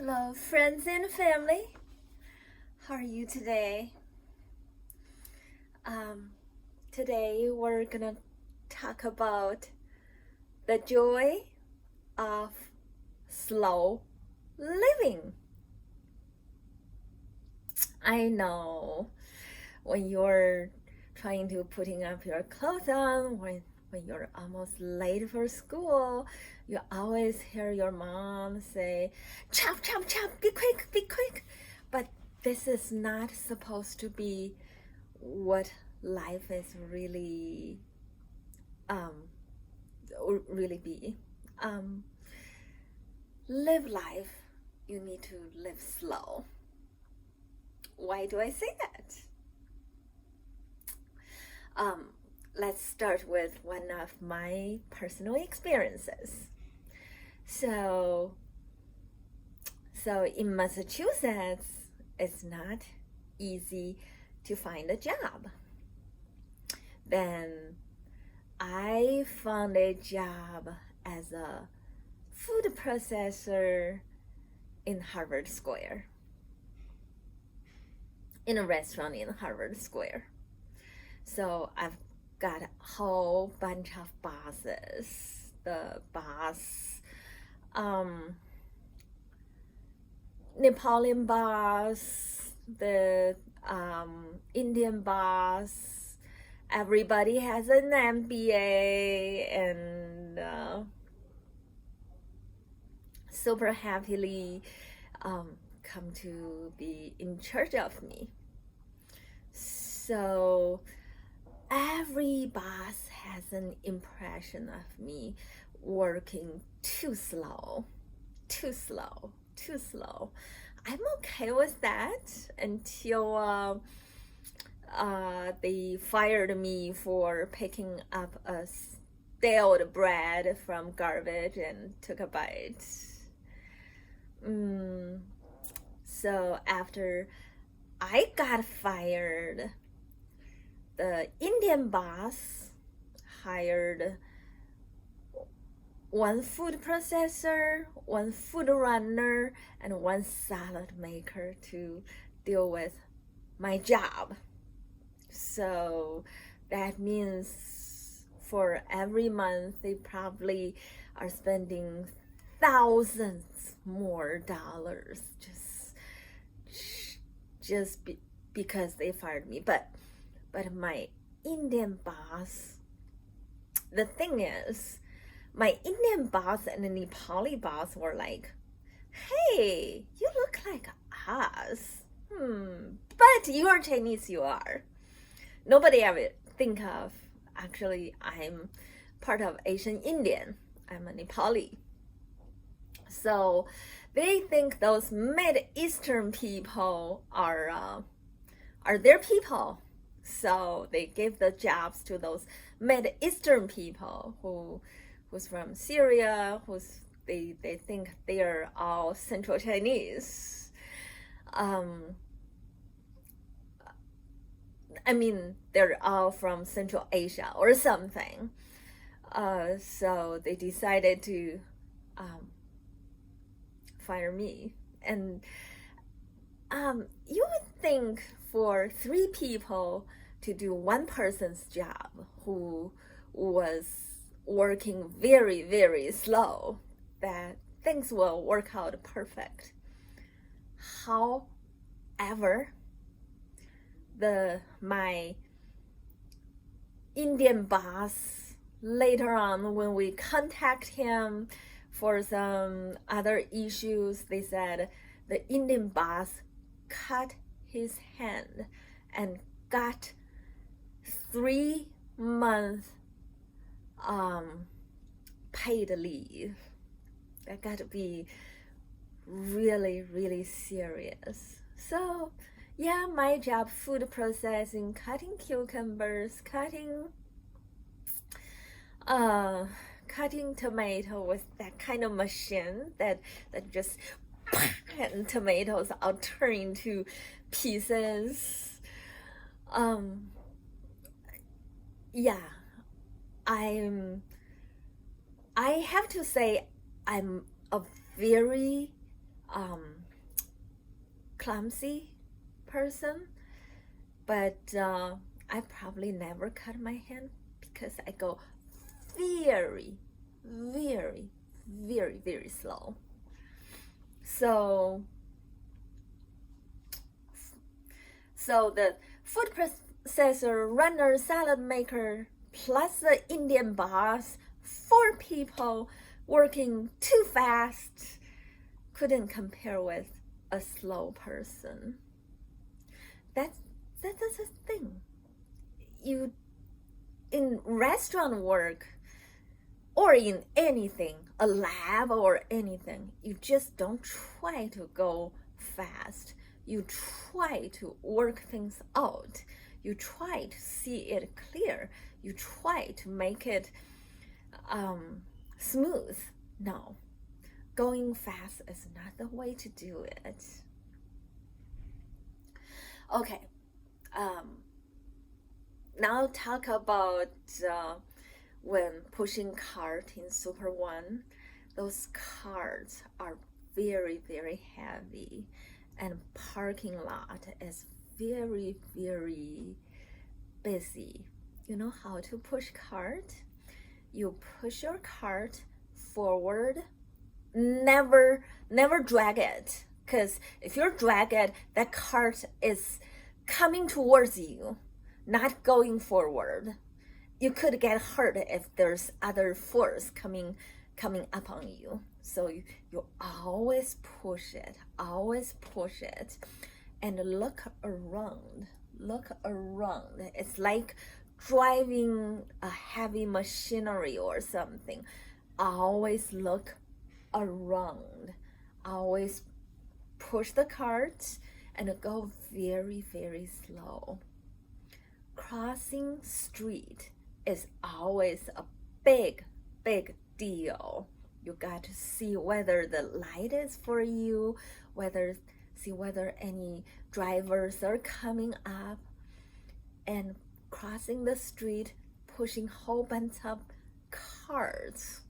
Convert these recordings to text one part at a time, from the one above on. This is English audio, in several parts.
Hello, friends and family. How are you today? Today we're gonna talk about the joy of slow living. I know when you're trying to putting up your clothes on, when you're almost late for school, you always hear your mom say, chop, chop, chop, be quick, be quick. But this is not supposed to be what life is um, really be. Um, Live life, you need to live slow. Why do I say that? Um, let's start with one of my personal experiences. So in Massachusetts, it's not easy to find a job. Then I found a job as a food processor in Harvard Square, in a restaurant in Harvard Square. So I've got a whole bunch of bosses. The boss, Nepalian boss, the Indian boss. Everybody has an MBA and super happily come to be in charge of me. So every boss has an impression of me working too slow. I'm okay with that until they fired me for picking up a stale bread from garbage and took a bite. So after I got fired, the Indian boss hired one food processor, one food runner, and one salad maker to deal with my job. So that means for every month they probably are spending thousands more dollars just because they fired me. But my Indian boss, the thing is, my Indian boss and the Nepali boss were like, hey, you look like us. But you are Chinese, you are. Nobody ever think of, actually, I'm part of Asian Indian. I'm a Nepali. So they think those Mid-Eastern people are their people. So they give the jobs to those Mid-Eastern people who's from Syria, they think they are all Central Chinese. I mean, they're all from Central Asia or something. So they decided to fire me. And you would think for 3 people to do one person's job who was working very, very slow, that things will work out perfect. However, my Indian boss, later on when we contact him for some other issues, they said the Indian boss cut his hand and got 3 months paid leave. That got to be really, really serious. So yeah, my job, food processing, cutting cucumbers, cutting tomato with that kind of machine that just and tomatoes all turn into pieces. Yeah, I have to say I'm a very clumsy person, but I probably never cut my hand because I go very, very, very, very slow. So the food processor, runner, salad maker, plus the Indian boss, 4 people working too fast, couldn't compare with a slow person. That's the thing. You, in restaurant work or in anything, a lab or anything, you just don't try to go fast. You try to work things out. You try to see it clear. You try to make it smooth. No, going fast is not the way to do it. Okay, now talk about when pushing cart in Super One. Those carts are very, very heavy, and parking lot is very, very busy. You know how to push cart? You push your cart forward, never drag it, because if you drag it, that cart is coming towards you, not going forward. You could get hurt if there's other force coming up on you. So you always push it, and look around. It's like driving a heavy machinery or something. Always look around. Always push the cart and go very, very slow. Crossing street is always a big deal. You got to see whether the light is for you, see whether any drivers are coming up, and crossing the street, pushing whole bunch of cars.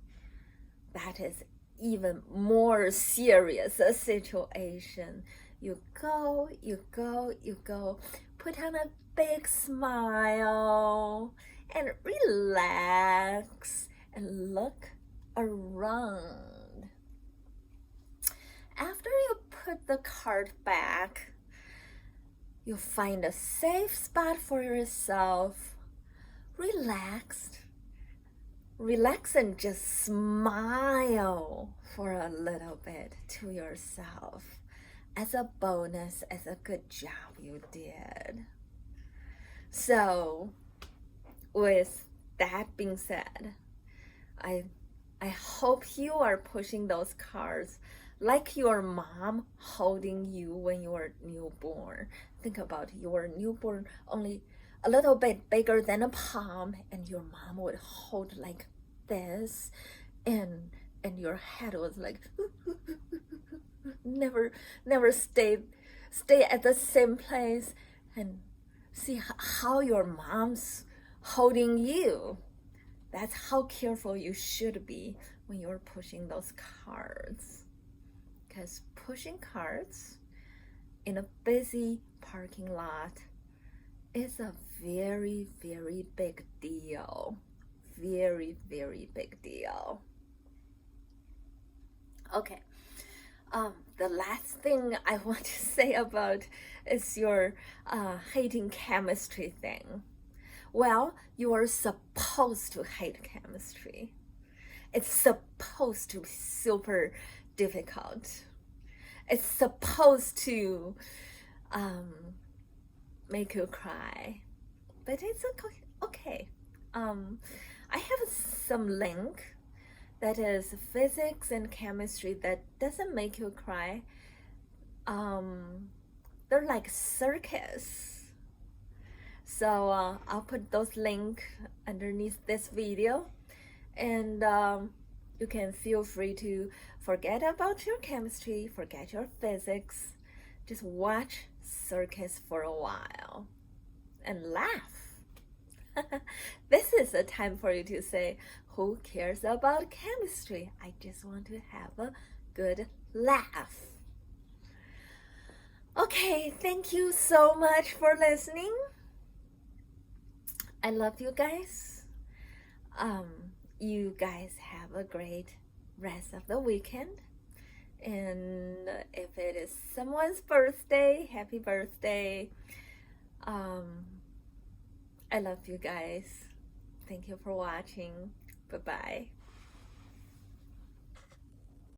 That is even more serious a situation. You go, put on a big smile and relax and look around. After you put the cart back, you find a safe spot for yourself, relax and just smile for a little bit to yourself as a bonus, as a good job you did. So with that being said, I hope you are pushing those cars like your mom holding you when you were newborn. Think about your newborn only a little bit bigger than a palm, and your mom would hold like this, and your head was like never stay at the same place, and see how your mom's holding you. That's how careful you should be when you're pushing those carts. Because pushing carts in a busy parking lot is a very, very big deal. Very, very big deal. Okay. The last thing I want to say about is your hating chemistry thing. Well, you are supposed to hate chemistry. It's supposed to be super difficult. It's supposed to make you cry, but it's okay. I have some link that is physics and chemistry that doesn't make you cry. They're like circus. So I'll put those links underneath this video, and you can feel free to forget about your chemistry, forget your physics, just watch circus for a while and laugh. This is a time for you to say, who cares about chemistry? I just want to have a good laugh. Okay, thank you so much for listening. I love you guys. You guys have a great rest of the weekend. And if it is someone's birthday, happy birthday. I love you guys. Thank you for watching. Bye bye.